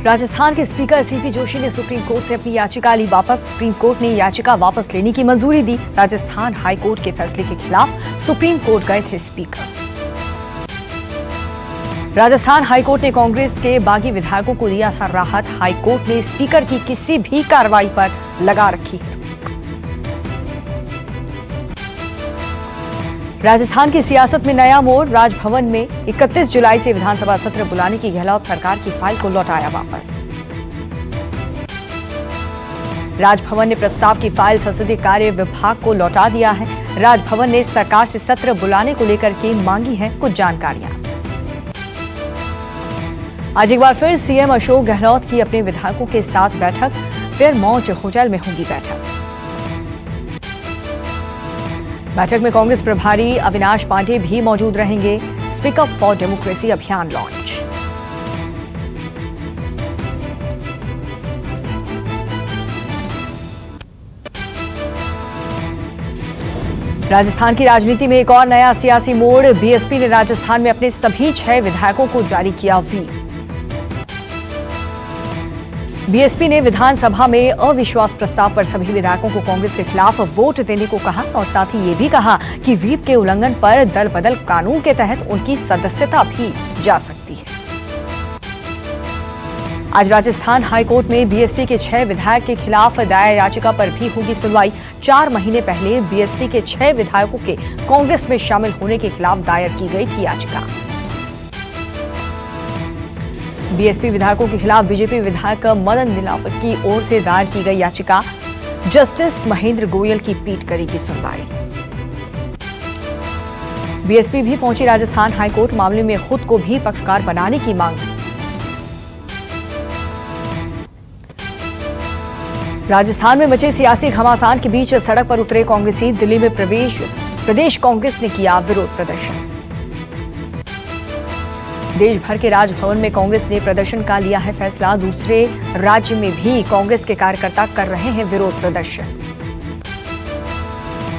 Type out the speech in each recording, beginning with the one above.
राजस्थान के speaker CP Joshi ने supreme court से अपनी याचिका ली वापस। सुप्रीम कोर्ट ने याचिका वापस लेने की मंजूरी दी। राजस्थान हाई कोर्ट के फैसले के खिलाफ सुप्रीम कोर्ट गए थे स्पीकर। राजस्थान हाई कोर्ट ने कांग्रेस के बागी विधायकों को दिया था राहत। हाई कोर्ट ने स्पीकर की किसी भी कार्रवाई पर लगा रखी है। राजस्थान की सियासत में नया मोड़। राजभवन में 31 जुलाई से विधानसभा सत्र बुलाने की गहलोत सरकार की फाइल को लौटाया वापस। राजभवन ने प्रस्ताव की फाइल संसदीय कार्य विभाग को लौटा दिया है। राजभवन ने सरकार से सत्र बुलाने को लेकर के मांगी है कुछ जानकारियां। आज एक बार फिर सीएम अशोक गहलोत की अपने विधायकों के साथ बैठक। फिर मौज होटल में होगी बैठक। बैठक में कांग्रेस प्रभारी अविनाश पांडे भी मौजूद रहेंगे। स्पीक अप फॉर डेमोक्रेसी अभियान लॉन्च। राजस्थान की राजनीति में एक और नया सियासी मोड़। बीएसपी ने राजस्थान में अपने सभी 6 विधायकों को जारी किया व्हीप। बीएसपी ने विधानसभा में अविश्वास प्रस्ताव पर सभी विधायकों को कांग्रेस के खिलाफ वोट देने को कहा और साथ ही ये भी कहा कि व्हीप के उल्लंघन पर दल बदल कानून के तहत उनकी सदस्यता भी जा सकती है। आज राजस्थान हाईकोर्ट में बीएसपी के 6 विधायक के खिलाफ दायर याचिका पर भी होगी सुनवाई। 4 महीने पहले बीएसपी के 6 विधायकों के कांग्रेस में शामिल होने के खिलाफ दायर की गई थी याचिका। बीएसपी विधायकों के खिलाफ बीजेपी विधायक मदन दिलावर की ओर से दायर की गई याचिका। जस्टिस महेंद्र गोयल की पीठ करेगी सुनवाई। बीएसपी भी पहुंची राजस्थान हाईकोर्ट। मामले में खुद को भी पक्षकार बनाने की मांग। राजस्थान में मचे सियासी घमासान के बीच सड़क पर उतरे कांग्रेसी। दिल्ली में प्रदेश कांग्रेस ने किया विरोध प्रदर्शन। देश भर के राजभवन में कांग्रेस ने प्रदर्शन का लिया है फैसला। दूसरे राज्य में भी कांग्रेस के कार्यकर्ता कर रहे हैं विरोध प्रदर्शन।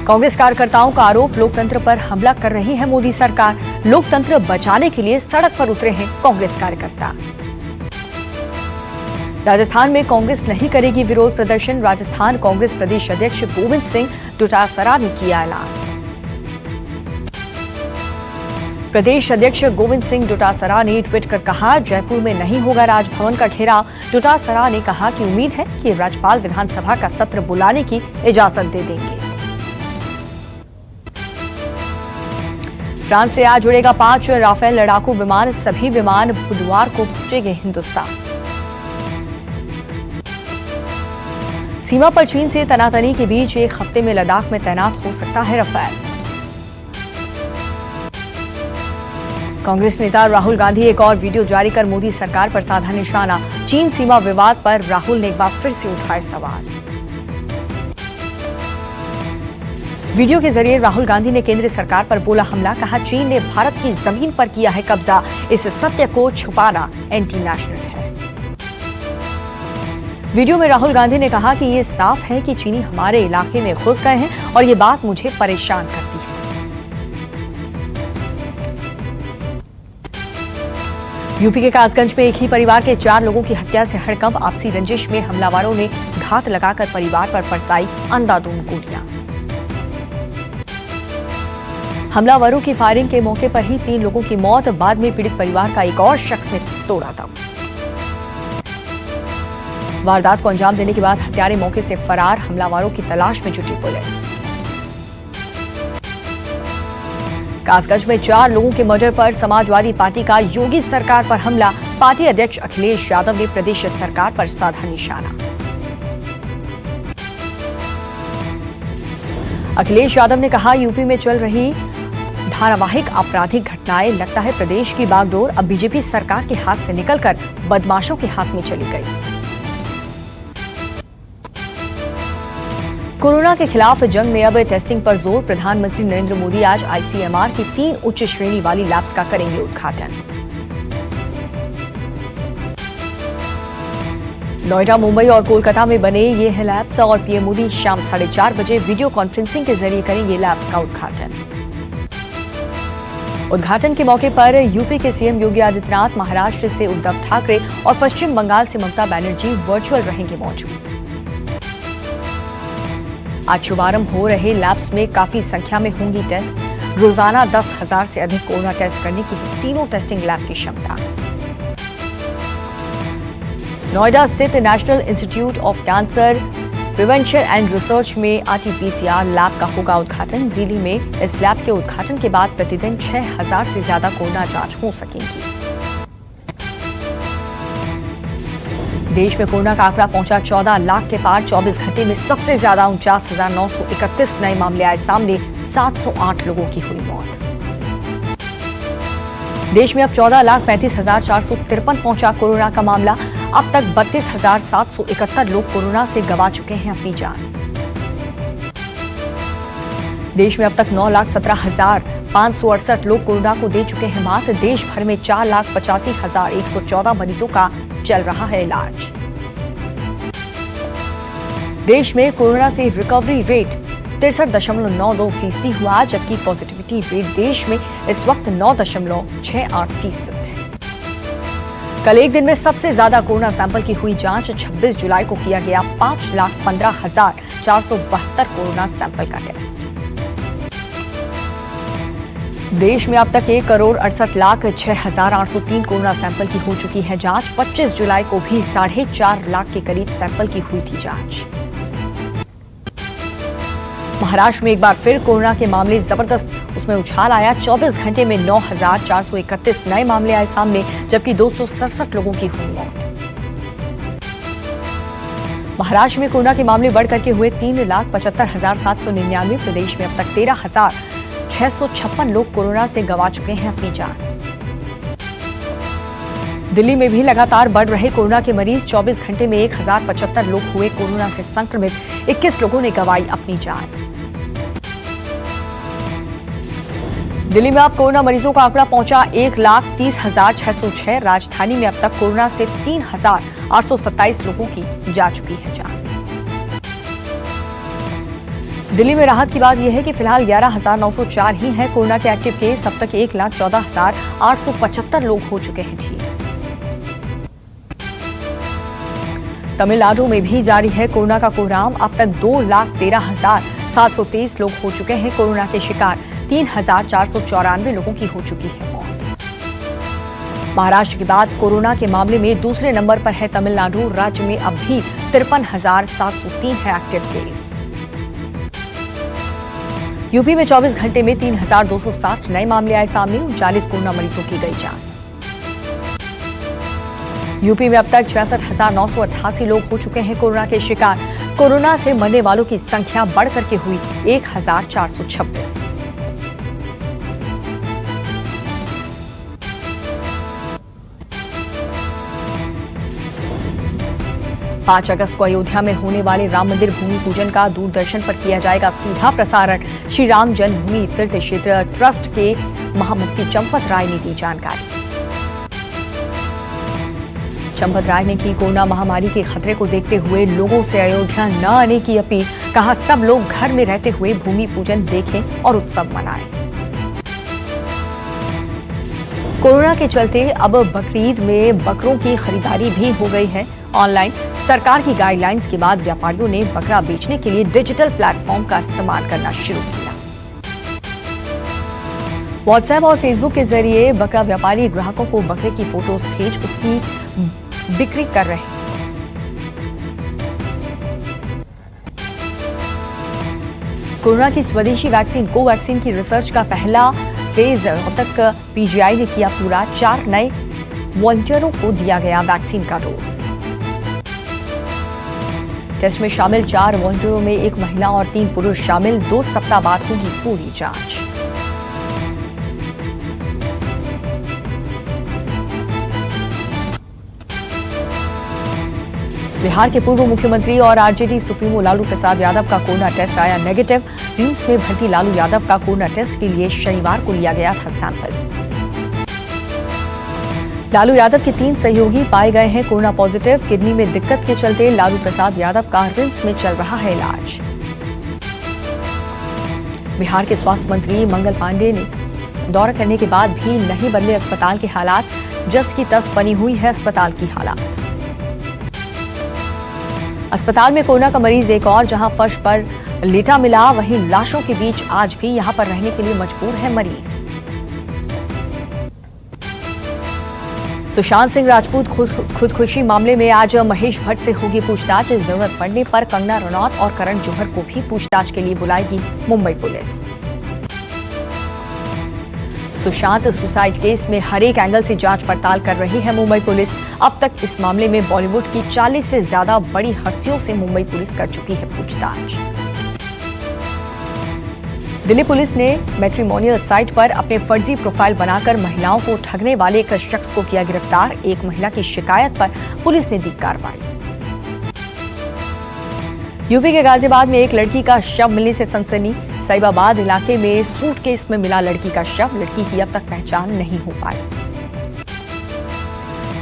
कांग्रेस कार्यकर्ताओं का आरोप, लोकतंत्र पर हमला कर रही है मोदी सरकार। लोकतंत्र बचाने के लिए सड़क पर उतरे हैं कांग्रेस कार्यकर्ता। राजस्थान में कांग्रेस नहीं करेगी विरोध प्रदर्शन। राजस्थान कांग्रेस प्रदेश अध्यक्ष गोविंद सिंह डोटासरा ने किया ऐलान। प्रदेश अध्यक्ष गोविंद सिंह डोटासरा ने ट्वीट कर कहा, जयपुर में नहीं होगा राजभवन का घेराव। डोटासरा ने कहा कि उम्मीद है कि राज्यपाल विधानसभा का सत्र बुलाने की इजाजत दे देंगे। फ्रांस से आज उड़ेगा 5 राफेल लड़ाकू विमान। सभी विमान बुधवार को पहुंचेंगे हिंदुस्तान। सीमा पर चीन से तनातनी के बीच एक हफ्ते में लद्दाख में तैनात हो सकता है राफेल। कांग्रेस नेता राहुल गांधी एक और वीडियो जारी कर मोदी सरकार पर साधा निशाना। चीन सीमा विवाद पर राहुल ने एक बार फिर से उठाए सवाल। वीडियो के जरिए राहुल गांधी ने केंद्र सरकार पर बोला हमला। कहा, चीन ने भारत की जमीन पर किया है कब्जा। इस सत्य को छुपाना एंटी नेशनल है। वीडियो में राहुल गांधी ने कहा कि ये साफ है कि चीनी हमारे इलाके में घुस गए हैं और ये बात मुझे परेशान करती है। यूपी के कासगंज में एक ही परिवार के 4 लोगों की हत्या से हड़कंप। आपसी रंजिश में हमलावरों ने घात लगाकर परिवार पर बरसाई अंधाधुंध गोलियां। हमलावरों की फायरिंग के मौके पर ही 3 लोगों की मौत। बाद में पीड़ित परिवार का एक और शख्स ने तोड़ा दम। वारदात को अंजाम देने के बाद हत्यारे मौके से फरार। हमलावरों की तलाश में जुटी पुलिस। कासगंज में 4 लोगों के मर्डर पर समाजवादी पार्टी का योगी सरकार पर हमला। पार्टी अध्यक्ष अखिलेश यादव ने प्रदेश सरकार पर साधा निशाना। अखिलेश यादव ने कहा, यूपी में चल रही धारावाहिक आपराधिक घटनाएं लगता है प्रदेश की बागडोर अब बीजेपी सरकार के हाथ से निकलकर बदमाशों के हाथ में चली गई। कोरोना के खिलाफ जंग में अब टेस्टिंग पर जोर। प्रधानमंत्री नरेंद्र मोदी आज आईसीएमआर की 3 उच्च श्रेणी वाली लैब्स का करेंगे उद्घाटन। नोएडा, मुंबई और कोलकाता में बने ये हैं लैब्स और पीएम मोदी शाम 4:30 बजे वीडियो कॉन्फ्रेंसिंग के जरिए करेंगे लैब्स का उद्घाटन। उद्घाटन के मौके पर यूपी के सीएम योगी आदित्यनाथ, महाराष्ट्र से उद्धव ठाकरे और पश्चिम बंगाल से ममता बनर्जी वर्चुअल रहेंगे मौजूद। आज शुभारंभ हो रहे लैब्स में काफी संख्या में होंगी टेस्ट। रोजाना 10,000 से अधिक कोरोना टेस्ट करने की तीनों टेस्टिंग लैब की क्षमता। नोएडा स्थित national institute of cancer prevention and research में RT-PCR लैब का होगा उद्घाटन। जिले में इस लैब के उद्घाटन के बाद प्रतिदिन 6,000 से ज्यादा कोरोना जांच हो सकेंगी। देश में कोरोना का आंकड़ा पहुंचा 14 लाख के पार। 24 घंटे में सबसे ज्यादा 49,931 नए मामले आए सामने। 708 लोगों की हुई मौत। देश में अब 14,35,453 पहुंचा कोरोना का मामला। अब तक 32,771 लोग कोरोना से गंवा चुके हैं अपनी जान। देश में अब तक 9,17,568 लोग कोरोना को दे चुके हैं मात। देश भर में 4,85,114 मरीजों का चल रहा है इलाज। देश में कोरोना से रिकवरी रेट 63.92% हुआ, जबकि पॉजिटिविटी रेट देश में इस वक्त 9.68% है। कल एक दिन में सबसे ज्यादा कोरोना सैंपल की हुई जांच 26 जुलाई को किया गया 5,15,472 कोरोना सैंपल का टेस्ट। देश में अब तक 1,68,06,803 कोरोना सैंपल की हो चुकी है जांच। 25 जुलाई को भी 4.5 लाख के करीब सैंपल की हुई थी जांच। महाराष्ट्र में एक बार फिर कोरोना के मामले जबरदस्त उसमें उछाल आया। 24 घंटे में 9,431 नए मामले आए सामने, जबकि 267 लोगों की हुई मौत। महाराष्ट्र में कोरोना के मामले बढ़कर के हुए 3,75,799। प्रदेश में अब तक 13,656 लोग कोरोना से गंवा चुके हैं अपनी जान। दिल्ली में भी लगातार बढ़ रहे कोरोना के मरीज। 24 घंटे में 1,075 लोग हुए कोरोना से संक्रमित। 21 लोगों ने गंवाई अपनी जान। दिल्ली में अब कोरोना मरीजों का आंकड़ा पहुंचा 1,30,606। राजधानी में अब तक कोरोना से 3,827 लोगों की जा चुकी है जान। दिल्ली में राहत की बात यह है कि फिलहाल 11,904 ही हैं कोरोना के एक्टिव केस। अब तक 1,14,875 लोग हो चुके हैं ठीक। तमिलनाडु में भी जारी है कोरोना का कोहराम। अब तक 2,13,723 लोग हो चुके हैं कोरोना के शिकार। 3,494 लोगों की हो चुकी है मौत। महाराष्ट्र के बाद कोरोना के मामले में दूसरे नंबर पर है तमिलनाडु। राज्य में अब भी 53,703 है एक्टिव केस। यूपी में 24 घंटे में 3,260 नए मामले आए सामने। 39 कोरोना मरीजों की गई जान। यूपी में अब तक 66,988 लोग हो चुके हैं कोरोना के शिकार। कोरोना से मरने वालों की संख्या बढ़कर के हुई 1,426। 5 अगस्त को अयोध्या में होने वाले राम मंदिर भूमि पूजन का दूरदर्शन पर किया जाएगा सीधा प्रसारण। श्री राम जन्मभूमि तीर्थ क्षेत्र ट्रस्ट के महामुफ्ती चंपत राय ने दी जानकारी। चंपत राय ने की कोरोना महामारी के खतरे को देखते हुए लोगों से अयोध्या न आने की अपील। कहा सब लोग घर में रहते हुए भूमि पूजन देखें और उत्सव मनाएं। कोरोना के चलते अब बकरीद में बकरों की खरीदारी भी हो गई है ऑनलाइन। सरकार की गाइडलाइंस के बाद व्यापारियों ने बकरा बेचने के लिए डिजिटल प्लेटफॉर्म का इस्तेमाल करना शुरू किया। व्हाट्सएप और फेसबुक के जरिए बकरा व्यापारी ग्राहकों को बकरे की फोटोज भेज उसकी बिक्री कर रहे हैं। कोरोना की स्वदेशी वैक्सीन कोवैक्सीन की रिसर्च का पहला फेज अब तक पीजीआई ने किया पूरा। 4 नए वॉलंटियरों को दिया गया वैक्सीन का डोज। टेस्ट में शामिल 4 वॉलंटियरों में 1 महिला और 3 पुरुष शामिल। 2 सप्ताह बाद होगी पूरी जांच। बिहार के पूर्व मुख्यमंत्री और आरजेडी सुप्रीमो लालू प्रसाद यादव का कोरोना टेस्ट आया नेगेटिव। रिम्स में भर्ती लालू यादव का कोरोना टेस्ट के लिए शनिवार को लिया गया था सैंपल। लालू यादव के 3 सहयोगी पाए गए हैं कोरोना पॉजिटिव। किडनी में दिक्कत के चलते लालू प्रसाद यादव का रिम्स में चल रहा है इलाज। बिहार के स्वास्थ्य मंत्री मंगल पांडेय ने दौरा करने के बाद भी नहीं बदले अस्पताल के हालात, जस की तस बनी हुई है अस्पताल की हालत। अस्पताल में कोरोना का मरीज एक और, जहां फर्श पर लेटा मिला, वहीं लाशों के बीच आज भी यहां पर रहने के लिए मजबूर है मरीज। सुशांत सिंह राजपूत खुदकुशी मामले में आज महेश भट्ट से होगी पूछताछ। जरूरत पड़ने पर कंगना रनौत और करण जौहर को भी पूछताछ के लिए बुलाएगी Mumbai police. Sushant suicide case में हर एक एंगल से जांच पड़ताल कर रही है मुंबई पुलिस। अब तक इस मामले में बॉलीवुड की 40 से ज्यादा बड़ी हस्तियों से मुंबई पुलिस कर चुकी है पूछताछ। दिल्ली पुलिस ने मैट्रिमोनियल साइट पर अपने फर्जी प्रोफाइल बनाकर महिलाओं को ठगने वाले एक शख्स को किया गिरफ्तार। एक महिला की शिकायत पर पुलिस ने दी कार्रवाई। यूपी के गाजियाबाद में एक लड़की का शव मिलने से सनसनी। साहिबाबाद इलाके में सूटकेस में मिला लड़की का शव। लड़की की अब तक पहचान नहीं हो पाई।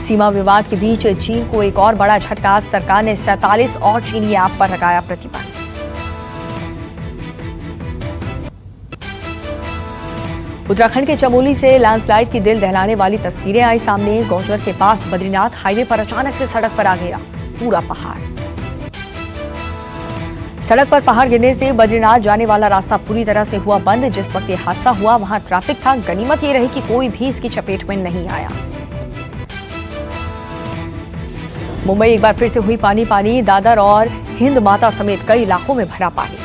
सीमा विवाद के बीच चीन को एक और बड़ा झटका। सरकार ने 47 और चीनी ऐप पर लगाया प्रतिबंध। उत्तराखंड के चमोली से लैंडस्लाइड की दिल दहलाने वाली तस्वीरें आई सामने। गौचर के पास बद्रीनाथ हाईवे पर अचानक से सड़क पर आ गया पूरा पहाड़। सड़क पर पहाड़ गिरने से बद्रीनाथ जाने वाला रास्ता पूरी तरह से हुआ बंद। जिस वक्त ये हादसा हुआ वहां ट्रैफिक था। गनीमत ये रही कि कोई भी इसकी चपेट में नहीं आया। मुंबई एक बार फिर से हुई पानी पानी। दादर और हिंद माता समेत कई इलाकों में भरा पानी।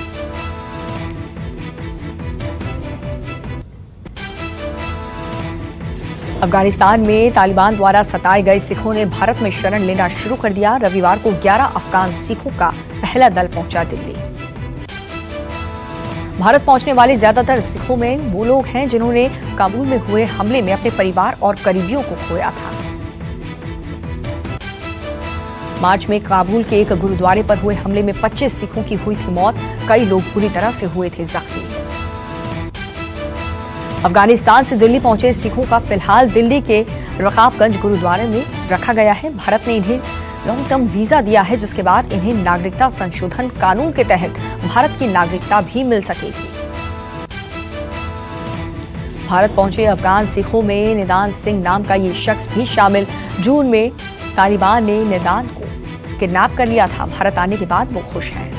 अफगानिस्तान में तालिबान द्वारा सताए गए सिखों ने भारत में शरण लेना शुरू कर दिया। रविवार को 11 अफगान सिखों का पहला दल पहुंचा दिल्ली। भारत पहुंचने वाले ज्यादातर सिखों में वो लोग हैं जिन्होंने काबुल में हुए हमले में अपने परिवार और करीबियों को खोया था। मार्च में काबुल के एक गुरुद्वारे पर हुए हमले में 25 सिखों की हुई थी मौत। कई लोग बुरी तरह से हुए थे जख्मी। अफगानिस्तान से दिल्ली पहुंचे सिखों का फिलहाल दिल्ली के रकाबगंज गुरुद्वारे में रखा गया है। भारत ने इन्हें लॉन्ग टर्म वीजा दिया है, जिसके बाद इन्हें नागरिकता संशोधन कानून के तहत भारत की नागरिकता भी मिल सकेगी। भारत पहुंचे अफगान सिखों में निदान सिंह नाम का ये शख्स भी शामिल। जून में तालिबान ने निदान को किडनैप कर लिया था। भारत आने के बाद वो खुश हैं।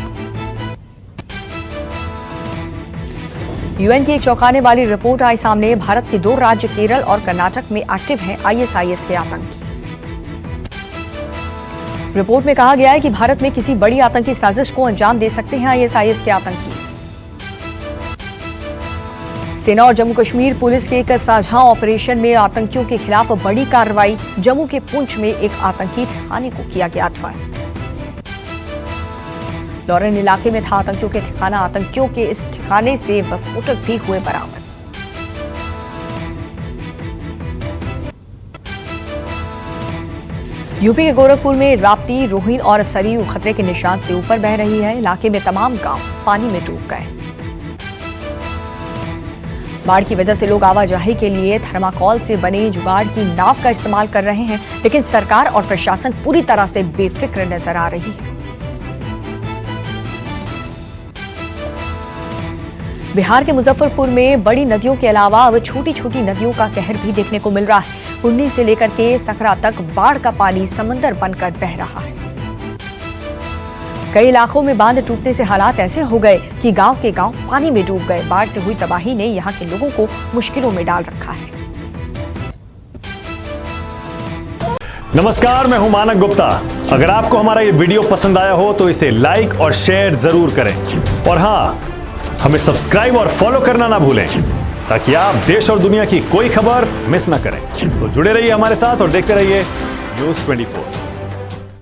यूएन की एक चौंकाने वाली रिपोर्ट आई सामने। भारत के 2 राज्य केरल और कर्नाटक में एक्टिव हैं आईएसआईएस के आतंकी। रिपोर्ट में कहा गया है कि भारत में किसी बड़ी आतंकी साजिश को अंजाम दे सकते हैं आईएसआईएस के आतंकी। सेना और जम्मू कश्मीर पुलिस के एक साझा ऑपरेशन में आतंकियों के खिलाफ बड़ी कार्रवाई। जम्मू के पुंछ में एक आतंकी ठिकाने को किया गया ध्वस्त। लॉरेन इलाके में था आतंकियों के ठिकाना। आतंकियों के इस ठिकाने से विस्फोटक भी हुए बरामद। यूपी के गोरखपुर में राप्ती, रोहिन और सरयू खतरे के निशान से ऊपर बह रही है। इलाके में तमाम गांव पानी में डूब गए। बाढ़ की वजह से लोग आवाजाही के लिए थर्माकोल से बने जुगाड़ की नाव का इस्तेमाल कर रहे हैं, लेकिन सरकार और प्रशासन पूरी तरह से बेफिक्र नजर आ रही है। बिहार के मुजफ्फरपुर में बड़ी नदियों के अलावा अब छोटी छोटी नदियों का कहर भी देखने को मिल रहा है। पुन्नी से लेकर के सकरा तक बाढ़ का पानी समंदर बनकर बह रहा है। कई इलाकों में बांध टूटने से हालात ऐसे हो गए कि गांव के गांव पानी में डूब गए। बाढ़ से हुई तबाही ने यहां के लोगों को मुश्किलों में डाल रखा है। नमस्कार, मैं हूं मानक गुप्ता। अगर आपको हमारा ये वीडियो पसंद आया हो तो इसे लाइक और शेयर जरूर करें, और हाँ, हमें सब्सक्राइब और फॉलो करना ना भूलें ताकि आप देश और दुनिया की कोई खबर मिस ना करें। तो जुड़े रहिए हमारे साथ और देखते रहिए न्यूज़ 24।